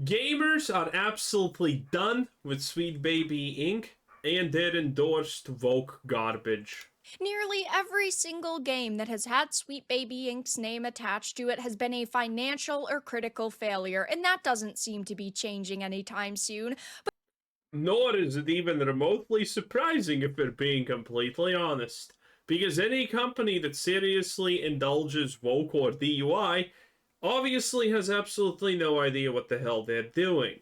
Gamers are absolutely done with Sweet Baby Inc. and their endorsed woke garbage. Nearly every single game that has had Sweet Baby Inc.'s name attached to it has been a financial or critical failure, and that doesn't seem to be changing anytime soon. Nor is it even remotely surprising if we're being completely honest. Because any company that seriously indulges woke or DUI obviously has absolutely no idea what the hell they're doing.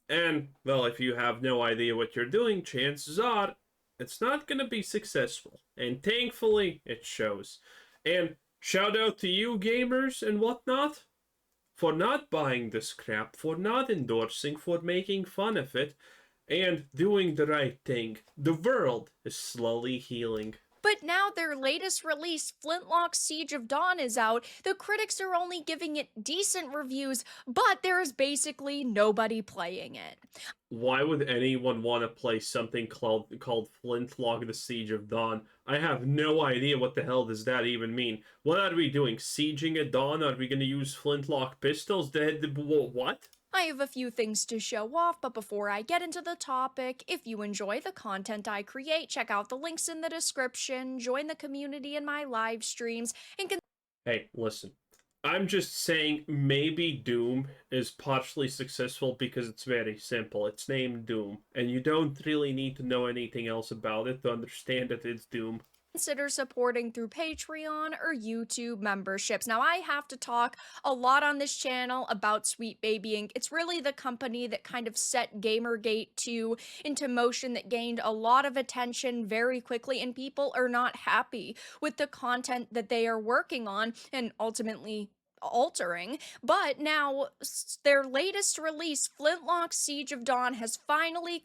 And, well, if you have no idea what you're doing, chances are it's not going to be successful. And thankfully, it shows. And shout out to you, gamers and whatnot, for not buying this crap, for not endorsing, for making fun of it, and doing the right thing. The world is slowly healing. But now their latest release, Flintlock Siege of Dawn, is out. The critics are only giving it decent reviews, but there is basically nobody playing it. Why would anyone want to play something called Flintlock the Siege of Dawn? I have no idea what the hell does that even mean. What are we doing? Sieging at dawn? Are we going to use flintlock pistols? What? I have a few things to show off, but before I get into the topic, if you enjoy the content I create, check out the links in the description, join the community in my live streams, and Hey, listen. I'm just saying maybe Doom is partially successful because it's very simple. It's named Doom, and you don't really need to know anything else about it to understand that it's Doom. consider supporting through Patreon or YouTube memberships. Now, I have to talk a lot on this channel about Sweet Baby Inc. It's really the company that kind of set Gamergate 2 into motion, that gained a lot of attention very quickly, and people are not happy with the content that they are working on and ultimately altering. But now their latest release, Flintlock Siege of Dawn, has finally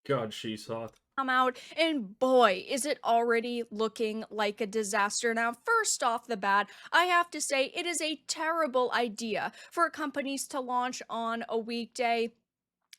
God, she's hot. come out, and boy, is it already looking like a disaster. Now, first off the bat, I have to say it is a terrible idea for companies to launch on a weekday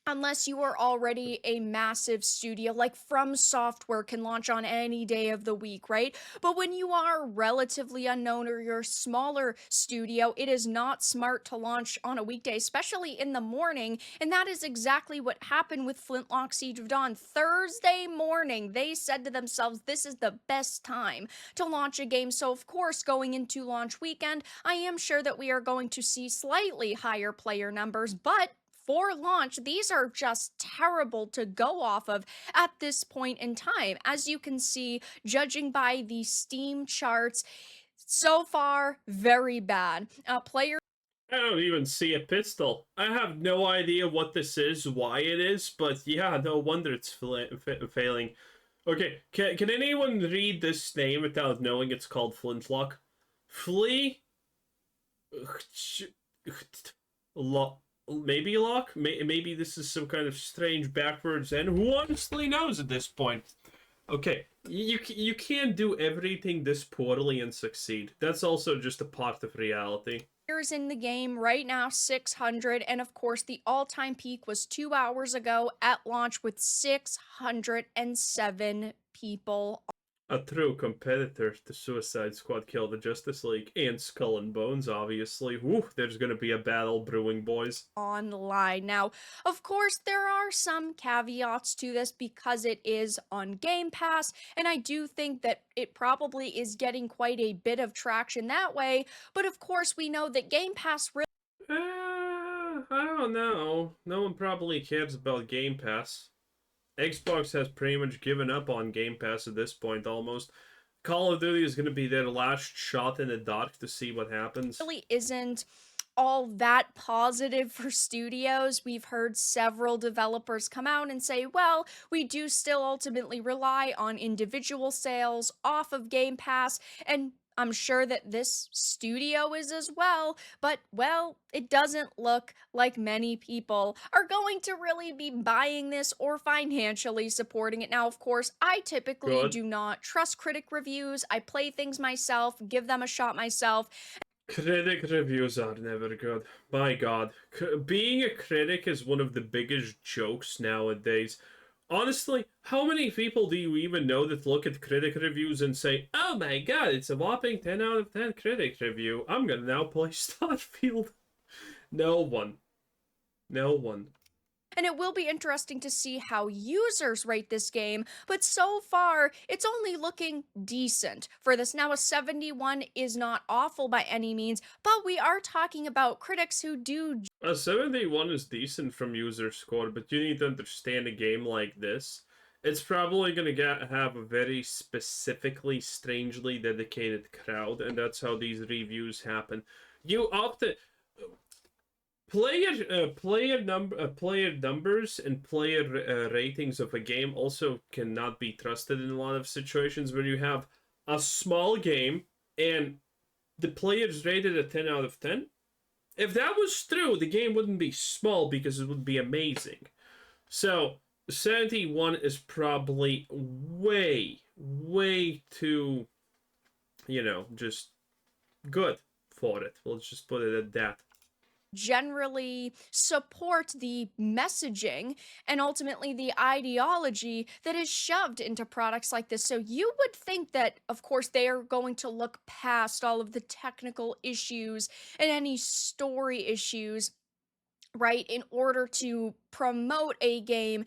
unless you are already a massive studio. Like From Software can launch on any day of the week, right? But when you are relatively unknown or you're a smaller studio, it is not smart to launch on a weekday, especially in the morning. And that is exactly what happened with Flintlock Siege of Dawn. Thursday morning, they said to themselves, this is the best time to launch a game. So of course, going into launch weekend, I am sure that we are going to see slightly higher player numbers, but for launch, these are just terrible to go off of at this point in time. As you can see, judging by the Steam charts, so far, very bad. Player I don't even see a pistol. I have no idea what this is, why it is, but yeah, no wonder it's failing. Okay, can anyone read this name without knowing it's called Flintlock? Flea? Maybe lock? Maybe this is some kind of strange backwards and who honestly knows at this point? Okay, you can't do everything this poorly and succeed. That's also just a part of reality. in the game right now, 600, and of course the all-time peak was 2 hours ago at launch with 607 people. A true competitor to Suicide Squad Kill the Justice League and Skull and Bones, obviously. Woo, there's gonna be a battle brewing, boys. Online. Now, of course, there are some caveats to this because it is on Game Pass, and I do think that it probably is getting quite a bit of traction that way, but of course, we know that Game Pass really I don't know. No one probably cares about Game Pass. Xbox has pretty much given up on Game Pass at this point, almost. Call of Duty is going to be their last shot in the dark to see what happens. isn't all that positive for studios. We've heard several developers come out and say, well, we do still ultimately rely on individual sales off of Game Pass, and I'm sure that this studio is as well, but well, it doesn't look like many people are going to really be buying this or financially supporting it. Now, of course, I typically Good. do not trust critic reviews. I play things myself, give them a shot myself. Critic reviews are never good. My god. Being a critic is one of the biggest jokes nowadays. Honestly, how many people do you even know that look at critic reviews and say, oh my god, it's a whopping 10 out of 10 critic review. I'm gonna now play Starfield. No one. No one. And it will be interesting to see how users rate this game, but so far, it's only looking decent for this. Now, a 71 is not awful by any means, but we are talking about critics who do. A 71 is decent from user score, but you need to understand a game like this. It's probably going to have a very specifically, strangely dedicated crowd, and that's how these reviews happen. You often player numbers and player ratings of a game also cannot be trusted in a lot of situations where you have a small game and the players rated a 10 out of 10. If that was true, the game wouldn't be small because it would be amazing. So 71 is probably way too, just good for it. We'll just put it at that. Generally support the messaging and ultimately the ideology that is shoved into products like this. So you would think that, of course, they are going to look past all of the technical issues and any story issues, right, in order to promote a game.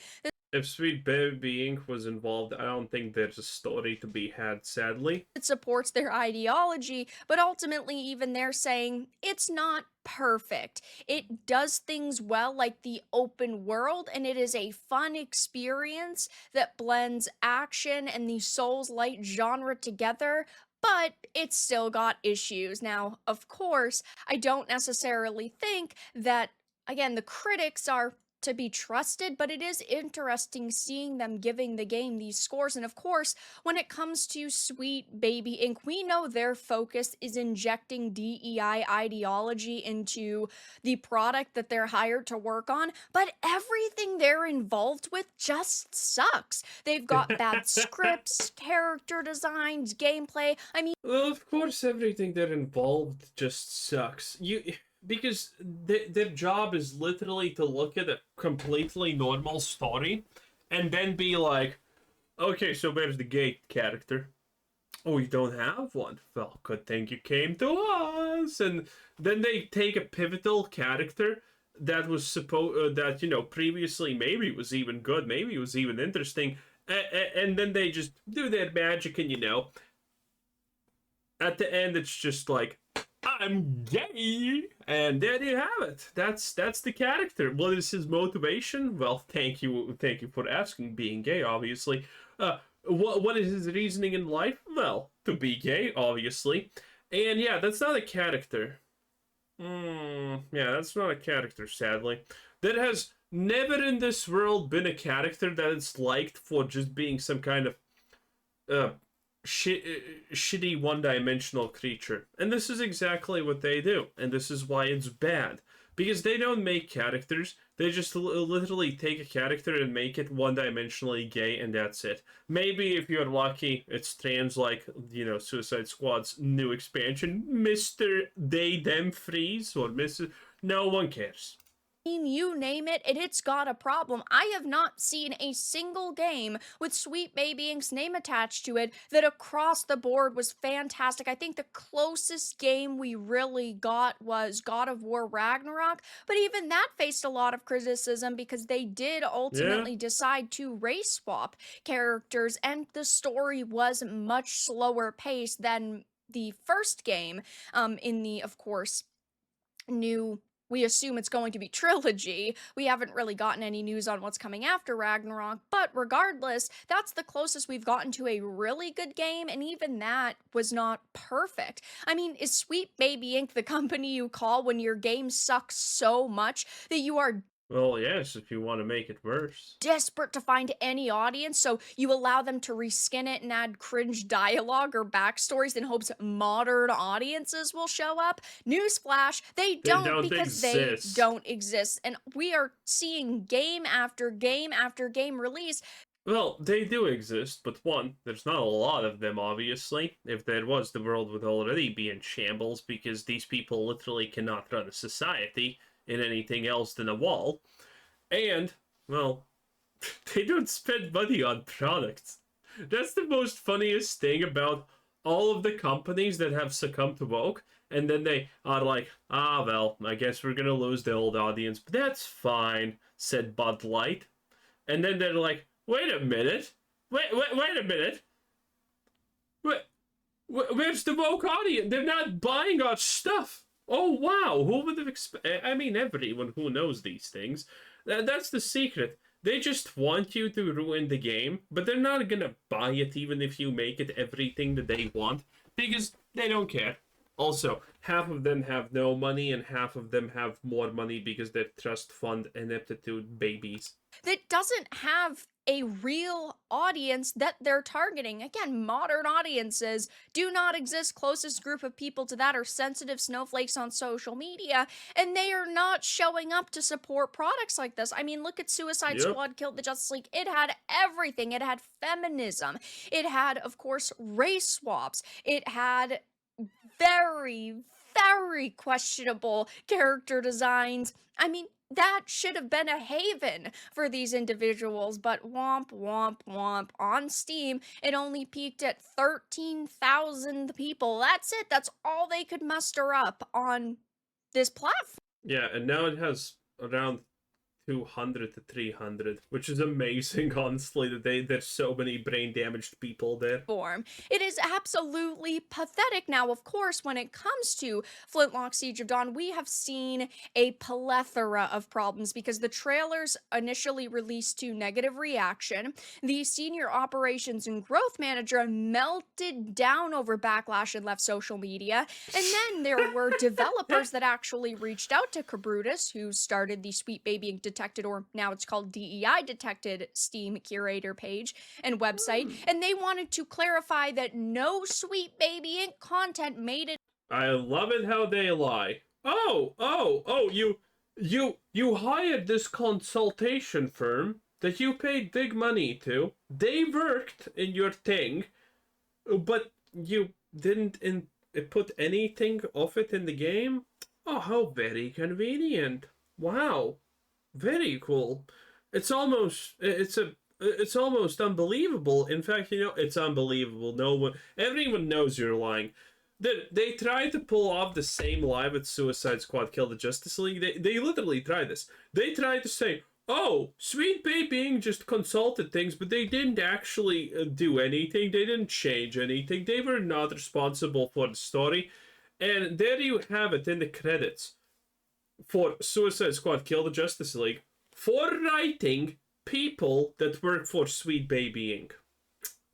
If Sweet Baby Inc. was involved, I don't think there's a story to be had, sadly. It supports their ideology, but ultimately, even they're saying it's not perfect. It does things well, like the open world, and it is a fun experience that blends action and the Souls light genre together. But it's still got issues. Now, of course, I don't necessarily think that, again, the critics are to be trusted, but it is interesting seeing them giving the game these scores. And of course, when it comes to Sweet Baby Inc., we know their focus is injecting DEI ideology into the product that they're hired to work on, but everything they're involved with just sucks. They've got bad scripts, character designs, gameplay. I mean, Well, of course, everything they're involved just sucks. Because their job is literally to look at a completely normal story and then be like, okay, so where's the gay character? Oh, you don't have one? Well, good thing you came to us. And then they take a pivotal character that was previously maybe was even good, maybe it was even interesting, and then they just do their magic, and at the end it's just like, I'm gay, and there you have it. That's the character. What is his motivation? Well, thank you for asking. Being gay, obviously. What is his reasoning in life? Well, to be gay, obviously. And yeah, that's not a character. Yeah, that's not a character. Sadly, there has never in this world been a character that is liked for just being some kind of uh, shitty one-dimensional creature. And this is exactly what they do, and this is why it's bad, because they don't make characters, they just literally take a character and make it one-dimensionally gay, and that's it. Maybe if you're lucky it's trans, like Suicide Squad's new expansion, Mr. They Them Freeze, or Mrs. No one cares. You name it, and it's got a problem. I have not seen a single game with Sweet Baby Inc.'s name attached to it that across the board was fantastic. I think the closest game we really got was God of War Ragnarok, but even that faced a lot of criticism because they did ultimately decide to race swap characters, and the story was much slower paced than the first game, in the, of course, new, we assume it's going to be trilogy. We haven't really gotten any news on what's coming after Ragnarok, but regardless, that's the closest we've gotten to a really good game, and even that was not perfect. I mean, is Sweet Baby Inc. the company you call when your game sucks so much that you are Well, yes, if you want to make it worse. desperate to find any audience, so you allow them to reskin it and add cringe dialogue or backstories in hopes modern audiences will show up? Newsflash, they don't, because exist. they don't exist. And we are seeing game after game after game release. Well, they do exist, but one, there's not a lot of them, obviously. If there was, the world would already be in shambles, because these people literally cannot run a society in anything else than a wall. And, well, they don't spend money on products. That's the most funniest thing about all of the companies that have succumbed to woke. And then they are like, ah, well, I guess we're gonna lose the old audience, but that's fine, said Bud Light. And then they're like, wait a minute, wait a minute, wait, where's the woke audience? They're not buying our stuff. Oh wow, who would have expected? I mean, everyone who knows these things. That's the secret. They just want you to ruin the game, but they're not gonna buy it even if you make it everything that they want because they don't care. Also, half of them have no money and half of them have more money because they're trust fund ineptitude babies. That doesn't have a real audience that they're targeting. Again, modern audiences do not exist. Closest group of people to that are sensitive snowflakes on social media, and they are not showing up to support products like this. I mean, look at Suicide Yep. Squad Killed the Justice League. It had everything. It had feminism. It had, of course, race swaps. It had very, very questionable character designs. I mean, that should have been a haven for these individuals, but womp, womp, womp. On Steam, it only peaked at 13,000 people. That's it. That's all they could muster up on this platform. Yeah, and now it has around 200 to 300, which is amazing, honestly, that there's so many brain damaged people there. It is absolutely pathetic. Now, of course, when it comes to Flintlock Siege of Dawn, we have seen a plethora of problems because the trailers initially released to negative reaction. The senior operations and growth manager melted down over backlash and left social media. And then there were developers that actually reached out to Cabrutus, who started the Sweet Baby Ink Detected, or now it's called DEI Detected, Steam curator page and website, and they wanted to clarify that no Sweet Baby Ink content made it. I love it how they lie. Oh, you hired this consultation firm that you paid big money to. They worked in your thing, but you didn't put anything of it in the game? Oh, how very convenient. Wow. Very cool. It's almost unbelievable. In fact, it's unbelievable. No one, everyone knows you're lying. They tried to pull off the same lie with Suicide Squad Kill the Justice League. They literally tried this. They tried to say, oh, Sweet Baby just consulted things, but they didn't actually do anything. They didn't change anything. They were not responsible for the story. And there you have it in the credits for Suicide Squad Kill the Justice League for writing people that work for Sweet Baby Inc.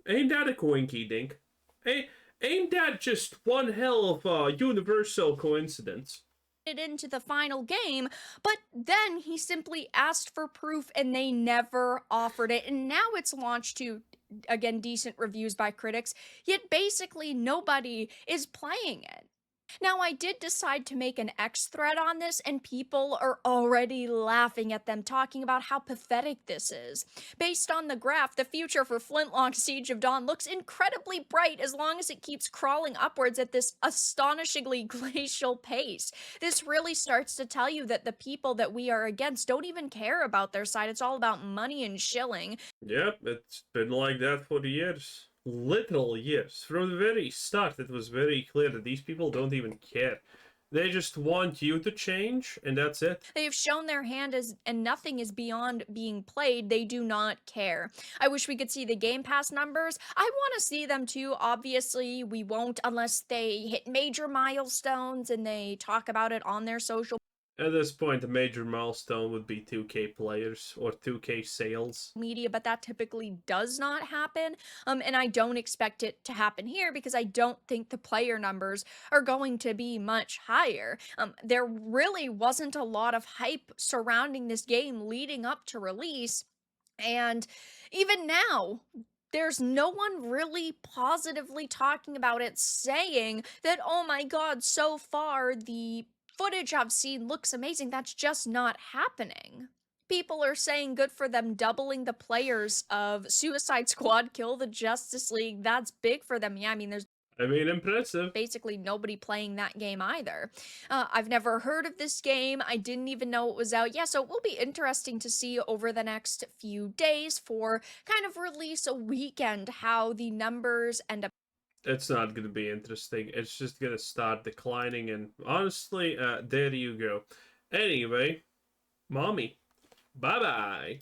Ain't that a coinky dink? Ain't that just one hell of a universal coincidence? It into the final game, but then he simply asked for proof and they never offered it. And now it's launched to, again, decent reviews by critics, yet basically nobody is playing it. Now, I did decide to make an X thread on this, and people are already laughing at them, talking about how pathetic this is. Based on the graph, the future for Flintlock Siege of Dawn looks incredibly bright as long as it keeps crawling upwards at this astonishingly glacial pace. This really starts to tell you that the people that we are against don't even care about their side. It's all about money and shilling. Yep, it's been like that for years. Literal years. From the very start, it was very clear that these people don't even care. They just want you to change, and that's it. They have shown their hand as, and nothing is beyond being played. They do not care. I wish we could see the Game Pass numbers. I want to see them too. Obviously, we won't unless they hit major milestones and they talk about it on their social At this point, a major milestone would be 2K players or 2K sales. media, but that typically does not happen. And I don't expect it to happen here because I don't think the player numbers are going to be much higher. There really wasn't a lot of hype surrounding this game leading up to release. And even now, there's no one really positively talking about it, saying that, oh my god, so far the footage I've seen looks amazing. That's just not happening. People are saying good for them doubling the players of Suicide Squad Kill the Justice League. That's big for them. Yeah, I mean, there's Impressive. basically nobody playing that game either. I've never heard of this game. I didn't even know it was out. Yeah, so it will be interesting to see over the next few days for kind of release a weekend how the numbers end up. It's not going to be interesting. It's just going to start declining, and honestly, there you go. Anyway, mommy, bye bye.